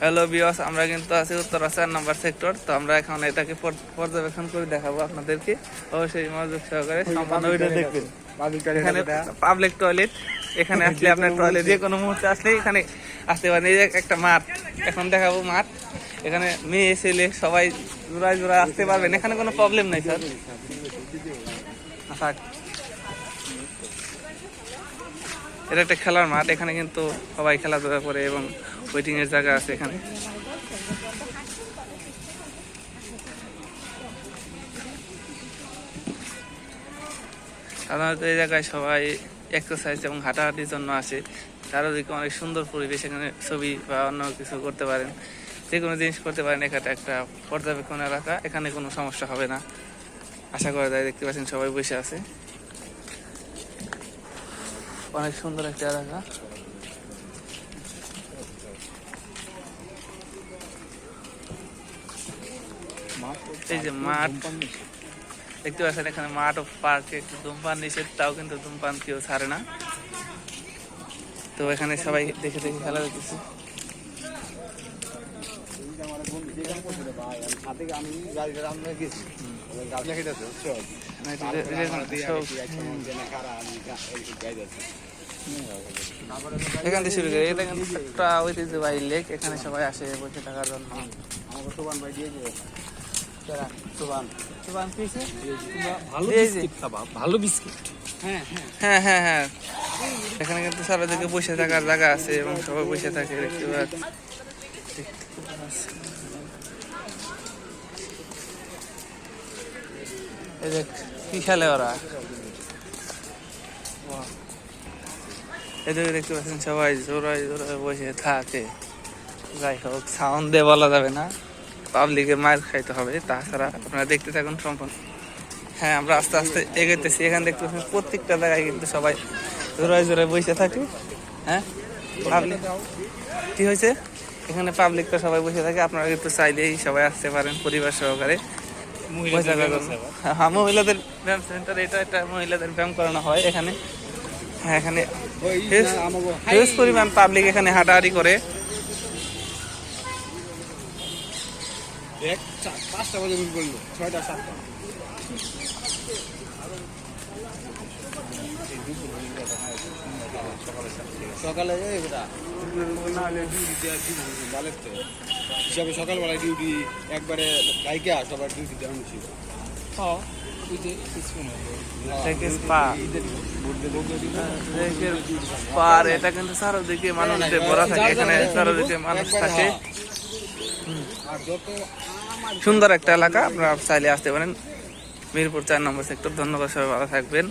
Hello viewers, আমরা কিন্তু আছি উত্তরা 4 নম্বর সেক্টর। তো আমরা এখন এটাকে পর্যবেক্ষণ করে দেখাবো আপনাদেরকে। অবশ্যই মনোযোগ সহকারে সম্পূর্ণ ভিডিও দেখবেন। এখানে পাবলিক টয়লেট, এখানে আসলে আপনার টয়লেট যে কোনো মুহূর্তে আসলে এখানে আসতে পারেন। এই যে একটা মাঠ, এখন দেখাবো মাঠ। এখানে মেয়ে ছেলে সবাই জোড়ায় জোড়ায় আসতে পারবেন, এখানে কোনো প্রবলেম নেই স্যার। এটা একটা খেলার মাঠ, এখানে কিন্তু সবাই খেলাধুলা করে এবং ওয়েটিং এর জায়গা আছে এখানে। সাধারণত এই জায়গায় সবাই এক্সারসাইজ এবং হাঁটাহাঁটির জন্য আসে। চারদিকে অনেক সুন্দর পরিবেশ, এখানে ছবি বা অন্য কিছু করতে পারেন, যে কোনো জিনিস করতে পারেন। এখানে একটা পর্যবেক্ষণ এলাকা, এখানে কোনো সমস্যা হবে না আশা করা যায়। দেখতে পাচ্ছেন সবাই বসে আছে, অনেক সুন্দর একটা এলাকা। এই যে মাঠ দেখতে পাচ্ছেন, এখানে মাঠ ও পার্কে একটু ধূমপান নিষেধ, তাও কিন্তু ধূমপান কেউ ছাড়ে না। তো এখানে সবাই দেখে দেখে খেলা দেখতেছে। এখান থেকে শুরু করে এটা কিন্তু একটা ঐতিহ্যবাহী লেক, এখানে সবাই আসে বসে থাকার জন্য। ভালো বিস্কিট। হ্যাঁ হ্যাঁ হ্যাঁ, এখানে কিন্তু চারিদিকে বসে থাকার জায়গা আছে এবং সবাই বসে থাকে দেখতে পাচ্ছি। এই দেখ কি খেলে ওরা, এদিকে দেখতে পাচ্ছেন সবাই জোড়ায় জোড়ায় বসে থাকে। যাই হোক, সাউন্ড দিয়ে বলা যাবে না, পাবলিকের মার খাইতে হবে। তাছাড়া আপনারা দেখতে থাকুন সম্পূর্ণ। হ্যাঁ, আমরা আস্তে আস্তে এগোতেছি। এখানে দেখতে পাচ্ছেন প্রত্যেকটা জায়গায় কিন্তু সবাই জোড়ায় জোড়ায় বসে থাকে। হ্যাঁ, পাবলিক কি হয়েছে, এখানে পাবলিকটা সবাই বসে থাকে। আপনারা কিন্তু চাইলেই সবাই আসতে পারেন পরিবার সহকারে। হ্যাঁ, মহিলাদের ব্যায়াম সেন্টার, এটা মহিলাদের ব্যায়াম করানো হয় এখানে। হ্যাঁ, এখানে হিউজ পরিমাণ পাবলিক এখানে হাঁটাহাঁটি করে। সকালে সকালবেলায় ডিউটি একবারে গাইকে সবার ডিউটি দেওয়া ছিল। এটা কিন্তু চারদিকে মানুষ ভরা থাকে, এখানে চারদিকে মানুষ থাকে। সুন্দর একটা এলাকা, আপনারা চাইলে আসতে পারেন। মিরপুর 4 নম্বর সেক্টর। ধন্যবাদ, সবাই ভালো থাকবেন।